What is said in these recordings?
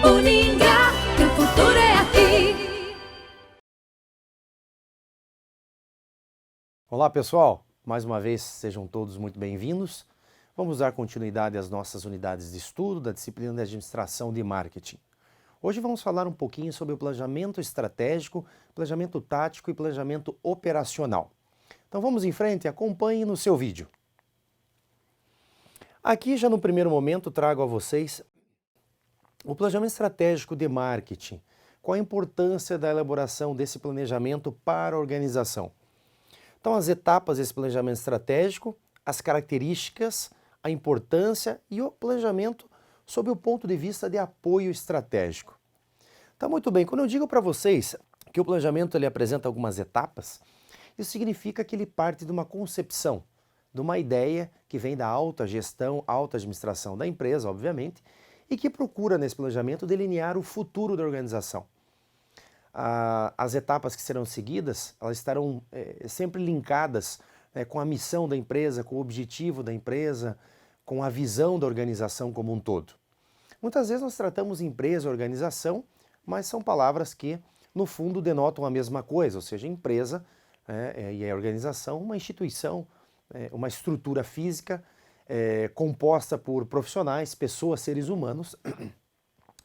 Uningá, que o futuro é aqui. Olá pessoal, mais uma vez sejam todos muito bem-vindos. Vamos dar continuidade às nossas unidades de estudo da disciplina de Administração de Marketing. Hoje vamos falar um pouquinho sobre o planejamento estratégico, planejamento tático e planejamento operacional. Então vamos em frente, acompanhe no seu vídeo. Aqui já no primeiro momento trago a vocês o planejamento estratégico de marketing. Qual a importância da elaboração desse planejamento para a organização? Então as etapas desse planejamento estratégico, as características, a importância e o planejamento sob o ponto de vista de apoio estratégico. Tá muito bem, quando eu digo para vocês que o planejamento ele apresenta algumas etapas, isso significa que ele parte de uma concepção, de uma ideia que vem da alta gestão, alta administração da empresa, obviamente, e que procura nesse planejamento delinear o futuro da organização. As etapas que serão seguidas, elas estarão sempre linkadas com a missão da empresa, com o objetivo da empresa, com a visão da organização como um todo. Muitas vezes nós tratamos empresa e organização, mas são palavras que, no fundo, denotam a mesma coisa, ou seja, empresa e a organização, uma instituição, uma estrutura física composta por profissionais, pessoas, seres humanos,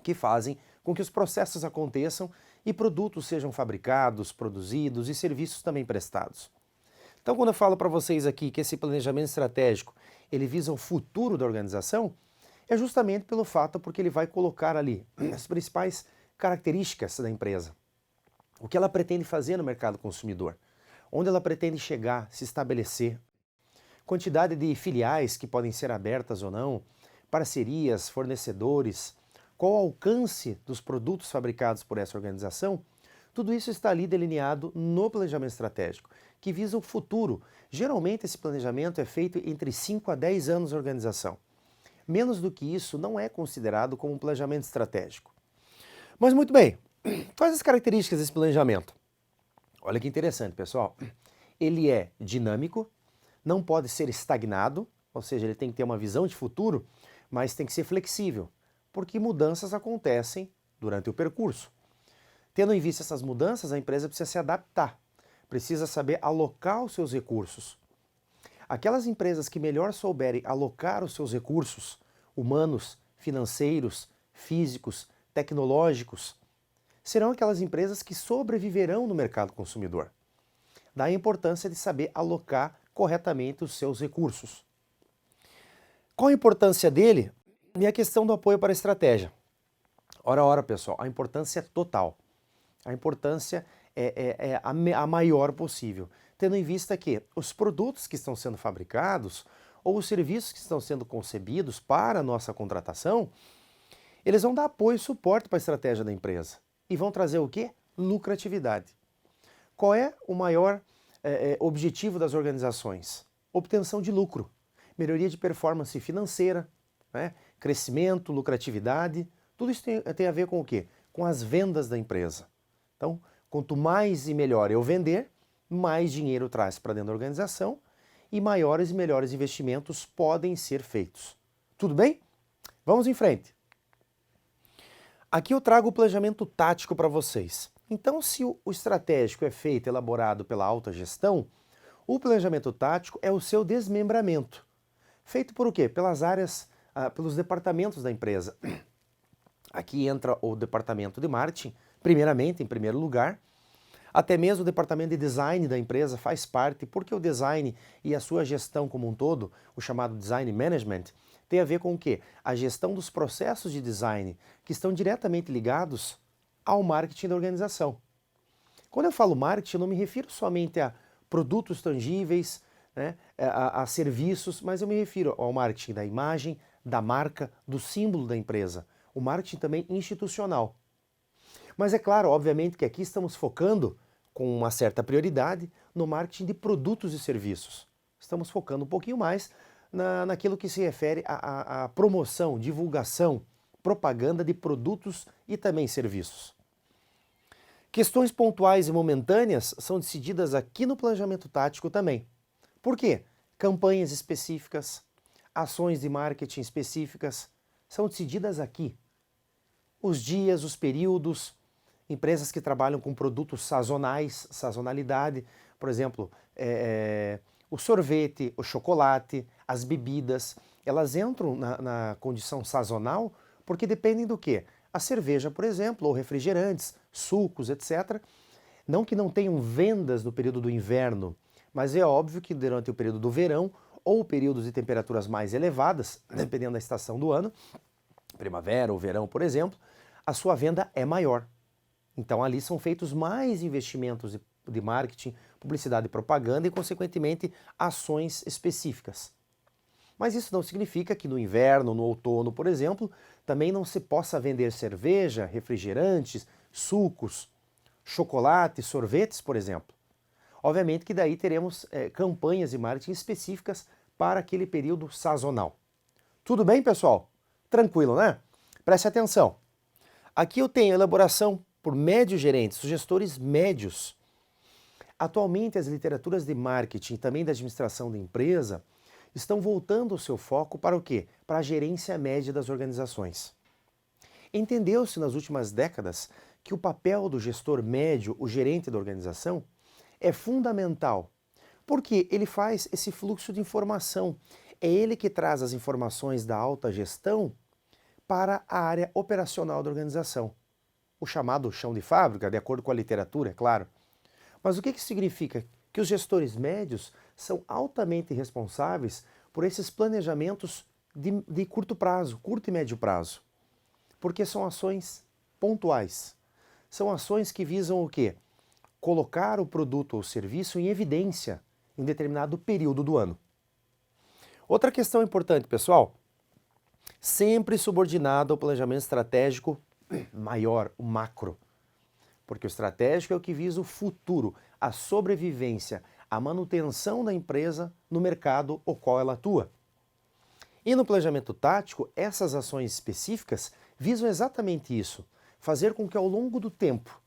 que fazem com que os processos aconteçam e produtos sejam fabricados, produzidos e serviços também prestados. Então, quando eu falo para vocês aqui que esse planejamento estratégico ele visa o futuro da organização, é justamente pelo fato porque ele vai colocar ali as principais características da empresa. O que ela pretende fazer no mercado consumidor, onde ela pretende chegar, se estabelecer, quantidade de filiais que podem ser abertas ou não, parcerias, fornecedores, qual o alcance dos produtos fabricados por essa organização, tudo isso está ali delineado no planejamento estratégico, que visa o futuro. Geralmente esse planejamento é feito entre 5 a 10 anos de organização. Menos do que isso não é considerado como um planejamento estratégico. Mas muito bem, quais as características desse planejamento? Olha que interessante, pessoal. Ele é dinâmico, não pode ser estagnado, ou seja, ele tem que ter uma visão de futuro, mas tem que ser flexível, porque mudanças acontecem durante o percurso. Tendo em vista essas mudanças, a empresa precisa se adaptar, precisa saber alocar os seus recursos. Aquelas empresas que melhor souberem alocar os seus recursos humanos, financeiros, físicos, tecnológicos, serão aquelas empresas que sobreviverão no mercado consumidor. Daí a importância de saber alocar corretamente os seus recursos. Qual a importância dele? E a questão do apoio para a estratégia. Ora, pessoal, a importância é total. A importância é a maior possível, tendo em vista que os produtos que estão sendo fabricados ou os serviços que estão sendo concebidos para a nossa contratação, eles vão dar apoio e suporte para a estratégia da empresa e vão trazer o quê? Lucratividade. Qual é o maior objetivo das organizações? Obtenção de lucro, melhoria de performance financeira, crescimento, lucratividade, tudo isso tem a ver com o quê? Com as vendas da empresa. Então, quanto mais e melhor eu vender, mais dinheiro traz para dentro da organização e maiores e melhores investimentos podem ser feitos. Tudo bem? Vamos em frente. Aqui eu trago o planejamento tático para vocês. Então, se o estratégico é feito, elaborado pela alta gestão, o planejamento tático é o seu desmembramento. Feito por o quê? Pelas áreas, pelos departamentos da empresa. Aqui entra o departamento de marketing, primeiramente, em primeiro lugar. Até mesmo o departamento de design da empresa faz parte, porque o design e a sua gestão como um todo, o chamado design management, tem a ver com o quê? A gestão dos processos de design que estão diretamente ligados ao marketing da organização. Quando eu falo marketing, eu não me refiro somente a produtos tangíveis, a serviços, mas eu me refiro ao marketing da imagem, da marca, do símbolo da empresa. O marketing também institucional. Mas é claro, obviamente, que aqui estamos focando com uma certa prioridade no marketing de produtos e serviços. Estamos focando um pouquinho mais naquilo que se refere à promoção, divulgação, propaganda de produtos e também serviços. Questões pontuais e momentâneas são decididas aqui no planejamento tático também. Por quê? Campanhas específicas, ações de marketing específicas são decididas aqui. os dias, os períodos, empresas que trabalham com produtos sazonais, sazonalidade, por exemplo, o sorvete, o chocolate, as bebidas, elas entram na condição sazonal porque dependem do quê? A cerveja, por exemplo, ou refrigerantes, sucos, etc. Não que não tenham vendas no período do inverno, mas é óbvio que durante o período do verão ou períodos de temperaturas mais elevadas, dependendo da estação do ano, primavera ou verão, por exemplo, a sua venda é maior. Então ali são feitos mais investimentos de marketing, publicidade e propaganda e, consequentemente, ações específicas. Mas isso não significa que no inverno, no outono, por exemplo, também não se possa vender cerveja, refrigerantes, sucos, chocolate, sorvetes, por exemplo. Obviamente que daí teremos campanhas de marketing específicas para aquele período sazonal. Tudo bem, pessoal? Tranquilo, né? Preste atenção. Aqui eu tenho a elaboração por médios gerentes, os gestores médios. Atualmente, as literaturas de marketing e também da administração da empresa estão voltando o seu foco para o quê? Para a gerência média das organizações. Entendeu-se nas últimas décadas que o papel do gestor médio, o gerente da organização, é fundamental, porque ele faz esse fluxo de informação. É ele que traz as informações da alta gestão para a área operacional da organização. O chamado chão de fábrica, de acordo com a literatura, é claro. Mas o que significa? Que os gestores médios são altamente responsáveis por esses planejamentos de curto prazo, curto e médio prazo. Porque são ações pontuais. São ações que visam o quê? Colocar o produto ou serviço em evidência em determinado período do ano. Outra questão importante, pessoal, sempre subordinado ao planejamento estratégico maior, o macro. Porque o estratégico é o que visa o futuro, a sobrevivência, a manutenção da empresa no mercado ao qual ela atua. E no planejamento tático, essas ações específicas visam exatamente isso, fazer com que ao longo do tempo,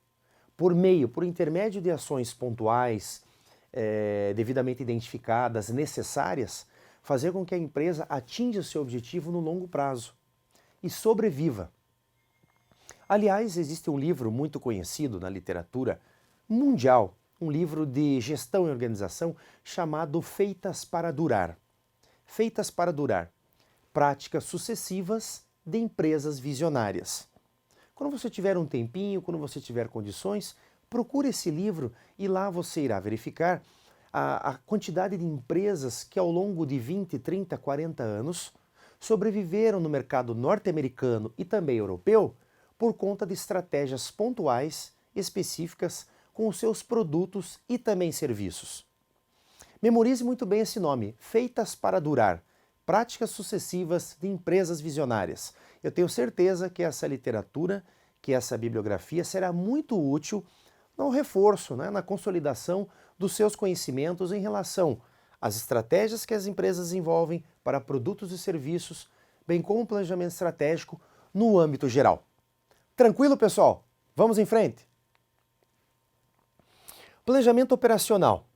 por intermédio de ações pontuais, devidamente identificadas, necessárias, fazer com que a empresa atinja o seu objetivo no longo prazo e sobreviva. Aliás, existe um livro muito conhecido na literatura mundial, um livro de gestão e organização chamado Feitas para Durar. Feitas para Durar. Práticas sucessivas de empresas visionárias. Quando você tiver um tempinho, quando você tiver condições, procure esse livro e lá você irá verificar a quantidade de empresas que ao longo de 20, 30, 40 anos sobreviveram no mercado norte-americano e também europeu por conta de estratégias pontuais, específicas, com os seus produtos e também serviços. Memorize muito bem esse nome, Feitas para Durar, práticas sucessivas de empresas visionárias. Eu tenho certeza que essa literatura, que essa bibliografia será muito útil no reforço, na consolidação dos seus conhecimentos em relação às estratégias que as empresas desenvolvem para produtos e serviços, bem como o planejamento estratégico no âmbito geral. Tranquilo, pessoal? Vamos em frente? Planejamento operacional.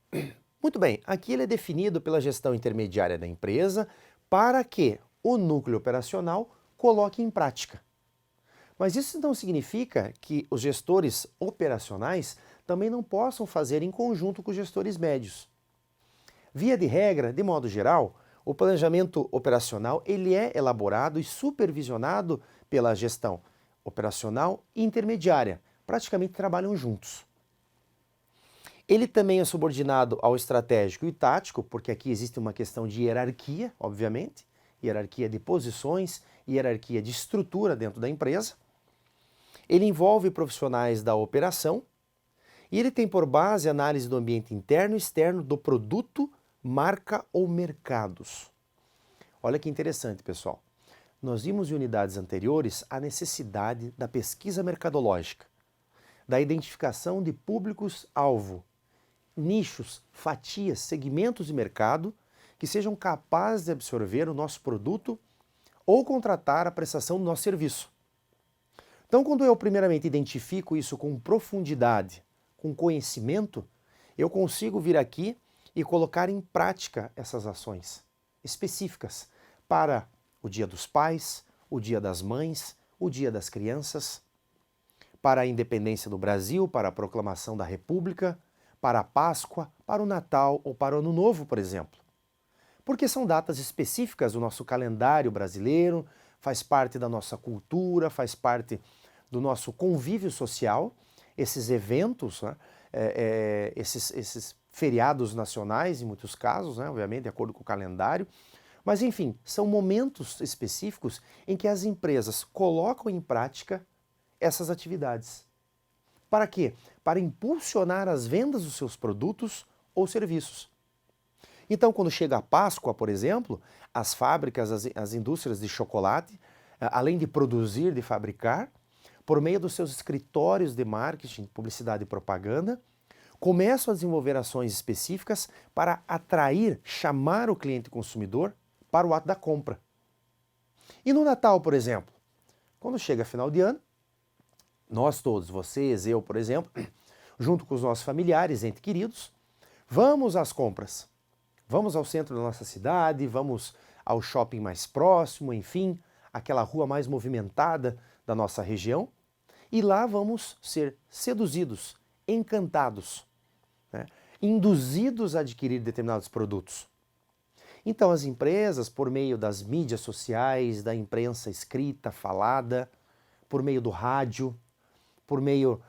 Muito bem, aqui ele é definido pela gestão intermediária da empresa para que o núcleo operacional coloque em prática. Mas isso não significa que os gestores operacionais também não possam fazer em conjunto com os gestores médios. Via de regra, de modo geral, o planejamento operacional ele é elaborado e supervisionado pela gestão operacional e intermediária, praticamente trabalham juntos. Ele também é subordinado ao estratégico e tático, porque aqui existe uma questão de hierarquia, obviamente, hierarquia de posições, hierarquia de estrutura dentro da empresa. Ele envolve profissionais da operação e ele tem por base a análise do ambiente interno e externo do produto, marca ou mercados. Olha que interessante, pessoal. Nós vimos em unidades anteriores a necessidade da pesquisa mercadológica, da identificação de públicos-alvo, nichos, fatias, segmentos de mercado que sejam capazes de absorver o nosso produto ou contratar a prestação do nosso serviço. Então, quando eu primeiramente identifico isso com profundidade, com conhecimento, eu consigo vir aqui e colocar em prática essas ações específicas para o Dia dos Pais, o Dia das Mães, o Dia das Crianças, para a independência do Brasil, para a proclamação da República, para a Páscoa, para o Natal ou para o Ano Novo, por exemplo. Porque são datas específicas do nosso calendário brasileiro, faz parte da nossa cultura, faz parte do nosso convívio social, esses eventos, né? Esses feriados nacionais, em muitos casos, né? Obviamente, de acordo com o calendário. Mas, enfim, são momentos específicos em que as empresas colocam em prática essas atividades. Para quê? Para impulsionar as vendas dos seus produtos ou serviços. Então, quando chega a Páscoa, por exemplo, as fábricas, as indústrias de chocolate, além de produzir, de fabricar, por meio dos seus escritórios de marketing, publicidade e propaganda, começam a desenvolver ações específicas para atrair, chamar o cliente consumidor para o ato da compra. E no Natal, por exemplo, quando chega final de ano, nós todos, vocês, eu, por exemplo, junto com os nossos familiares, entes queridos, vamos às compras. Vamos ao centro da nossa cidade, vamos ao shopping mais próximo, enfim, aquela rua mais movimentada da nossa região, e lá vamos ser seduzidos, encantados, né? Induzidos a adquirir determinados produtos. Então as empresas, por meio das mídias sociais, da imprensa escrita, falada, por meio do rádio, por meio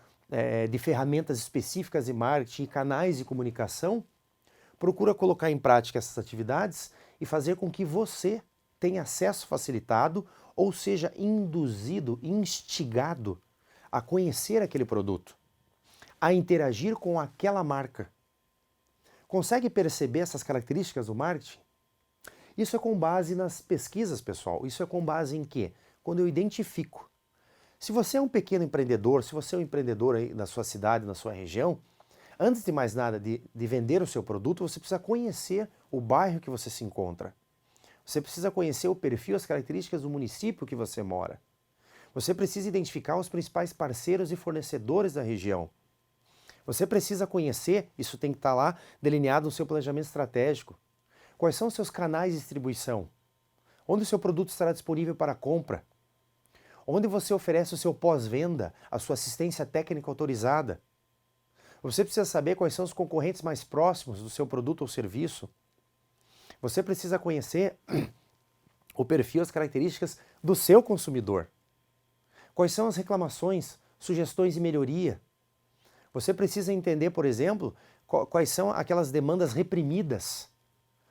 de ferramentas específicas de marketing e canais de comunicação, procura colocar em prática essas atividades e fazer com que você tenha acesso facilitado ou seja induzido, instigado a conhecer aquele produto, a interagir com aquela marca. Consegue perceber essas características do marketing? Isso é com base nas pesquisas, pessoal. Isso é com base em quê? Quando eu identifico. Se você é um pequeno empreendedor, se você é um empreendedor aí na sua cidade, na sua região, antes de mais nada de vender o seu produto, você precisa conhecer o bairro que você se encontra. Você precisa conhecer o perfil, as características do município que você mora. Você precisa identificar os principais parceiros e fornecedores da região. Você precisa conhecer, isso tem que estar lá delineado no seu planejamento estratégico. Quais são os seus canais de distribuição? Onde o seu produto estará disponível para compra? Onde você oferece o seu pós-venda, a sua assistência técnica autorizada? Você precisa saber quais são os concorrentes mais próximos do seu produto ou serviço. Você precisa conhecer o perfil, as características do seu consumidor. Quais são as reclamações, sugestões de melhoria? Você precisa entender, por exemplo, quais são aquelas demandas reprimidas.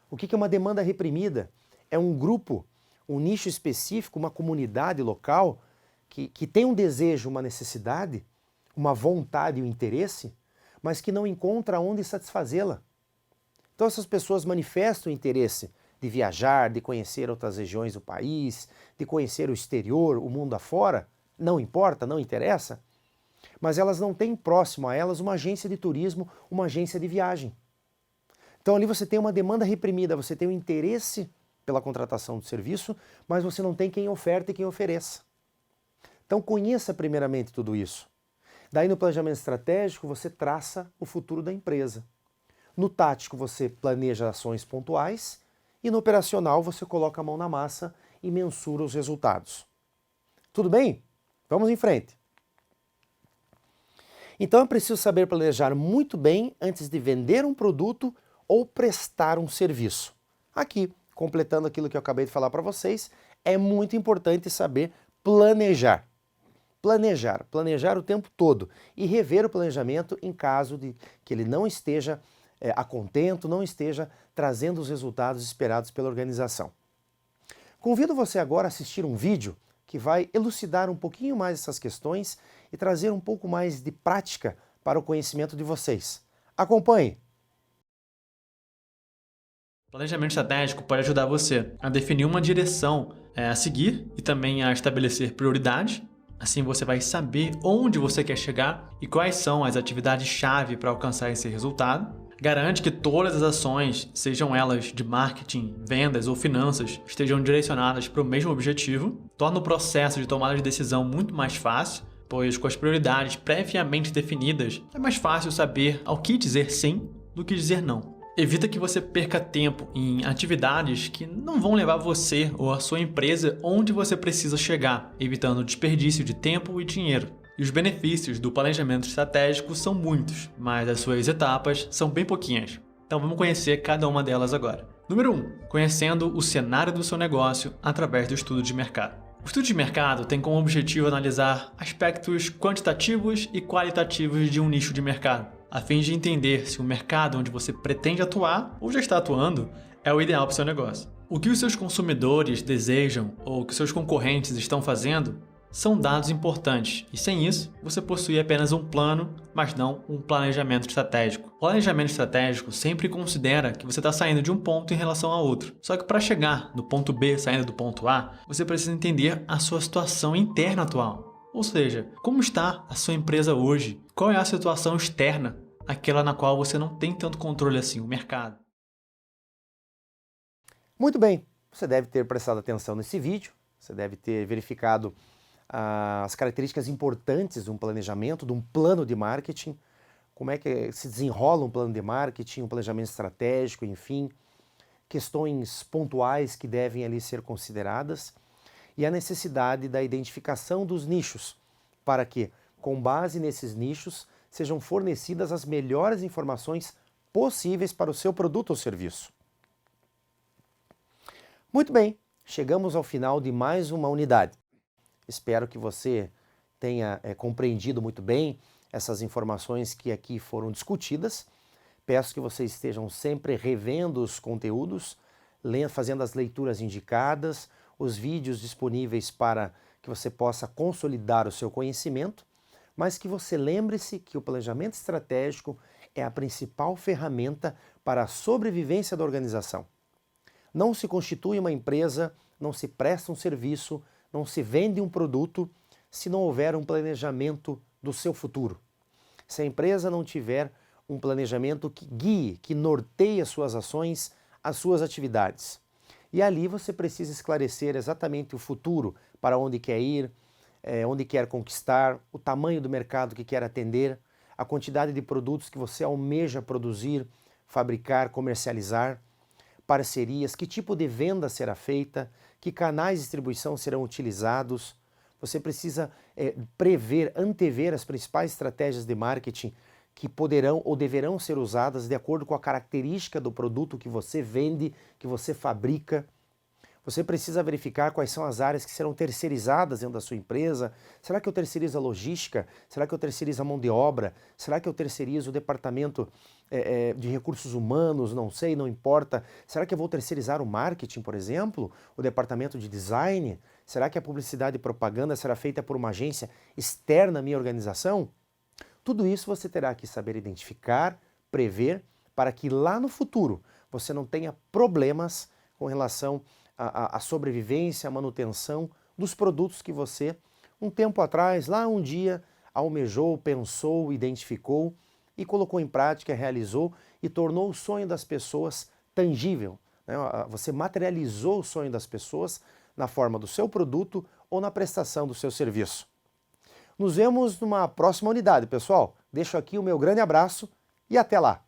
O que é uma demanda reprimida? É um grupo, um nicho específico, uma comunidade local que tem um desejo, uma necessidade, uma vontade e um interesse, mas que não encontra onde satisfazê-la. Então essas pessoas manifestam interesse de viajar, de conhecer outras regiões do país, de conhecer o exterior, o mundo afora, não importa, não interessa, mas elas não têm próximo a elas uma agência de turismo, uma agência de viagem. Então ali você tem uma demanda reprimida, você tem um interesse pela contratação do serviço, mas você não tem quem oferta e quem ofereça. Então conheça primeiramente tudo isso. Daí no planejamento estratégico você traça o futuro da empresa. No tático você planeja ações pontuais e no operacional você coloca a mão na massa e mensura os resultados. Tudo bem? Vamos em frente. Então é preciso saber planejar muito bem antes de vender um produto ou prestar um serviço. Aqui, completando aquilo que eu acabei de falar para vocês, é muito importante saber planejar. Planejar o tempo todo e rever o planejamento em caso de que ele não esteja a contento, não esteja trazendo os resultados esperados pela organização. Convido você agora a assistir um vídeo que vai elucidar um pouquinho mais essas questões e trazer um pouco mais de prática para o conhecimento de vocês. Acompanhe! Planejamento estratégico pode ajudar você a definir uma direção a seguir e também a estabelecer prioridades. Assim você vai saber onde você quer chegar e quais são as atividades-chave para alcançar esse resultado. Garante que todas as ações, sejam elas de marketing, vendas ou finanças, estejam direcionadas para o mesmo objetivo. Torna o processo de tomada de decisão muito mais fácil, pois com as prioridades previamente definidas, é mais fácil saber ao que dizer sim do que dizer não. Evita que você perca tempo em atividades que não vão levar você ou a sua empresa onde você precisa chegar, evitando desperdício de tempo e dinheiro. E os benefícios do planejamento estratégico são muitos, mas as suas etapas são bem pouquinhas. Então vamos conhecer cada uma delas agora. Número 1. Conhecendo o cenário do seu negócio através do estudo de mercado. O estudo de mercado tem como objetivo analisar aspectos quantitativos e qualitativos de um nicho de mercado, a fim de entender se o mercado onde você pretende atuar ou já está atuando é o ideal para o seu negócio. O que os seus consumidores desejam ou o que seus concorrentes estão fazendo são dados importantes, e sem isso, você possui apenas um plano, mas não um planejamento estratégico. O planejamento estratégico sempre considera que você está saindo de um ponto em relação a outro. Só que para chegar do ponto B saindo do ponto A, você precisa entender a sua situação interna atual. Ou seja, como está a sua empresa hoje? Qual é a situação externa, aquela na qual você não tem tanto controle assim, o mercado? Muito bem, você deve ter prestado atenção nesse vídeo, você deve ter verificado as características importantes de um planejamento, de um plano de marketing, como é que se desenrola um plano de marketing, um planejamento estratégico, enfim, questões pontuais que devem ali ser consideradas e a necessidade da identificação dos nichos, para que, com base nesses nichos, sejam fornecidas as melhores informações possíveis para o seu produto ou serviço. Muito bem, chegamos ao final de mais uma unidade. Espero que você tenha compreendido muito bem essas informações que aqui foram discutidas. Peço que vocês estejam sempre revendo os conteúdos, fazendo as leituras indicadas, os vídeos disponíveis para que você possa consolidar o seu conhecimento, mas que você lembre-se que o planejamento estratégico é a principal ferramenta para a sobrevivência da organização. Não se constitui uma empresa, não se presta um serviço, não se vende um produto se não houver um planejamento do seu futuro. Se a empresa não tiver um planejamento que guie, que norteie as suas ações, as suas atividades. E ali você precisa esclarecer exatamente o futuro, para onde quer ir, onde quer conquistar, o tamanho do mercado que quer atender, a quantidade de produtos que você almeja produzir, fabricar, comercializar, parcerias, que tipo de venda será feita, que canais de distribuição serão utilizados. Você precisa prever, antever as principais estratégias de marketing que poderão ou deverão ser usadas de acordo com a característica do produto que você vende, que você fabrica. Você precisa verificar quais são as áreas que serão terceirizadas dentro da sua empresa. Será que eu terceirizo a logística? Será que eu terceirizo a mão de obra? Será que eu terceirizo o departamento de recursos humanos? Não sei, não importa. Será que eu vou terceirizar o marketing, por exemplo? O departamento de design? Será que a publicidade e propaganda será feita por uma agência externa à minha organização? Tudo isso você terá que saber identificar, prever, para que lá no futuro você não tenha problemas com relação à sobrevivência, à manutenção dos produtos que você, um tempo atrás, lá um dia, almejou, pensou, identificou e colocou em prática, realizou e tornou o sonho das pessoas tangível, né? Você materializou o sonho das pessoas na forma do seu produto ou na prestação do seu serviço. Nos vemos numa próxima unidade, pessoal. Deixo aqui o meu grande abraço e até lá!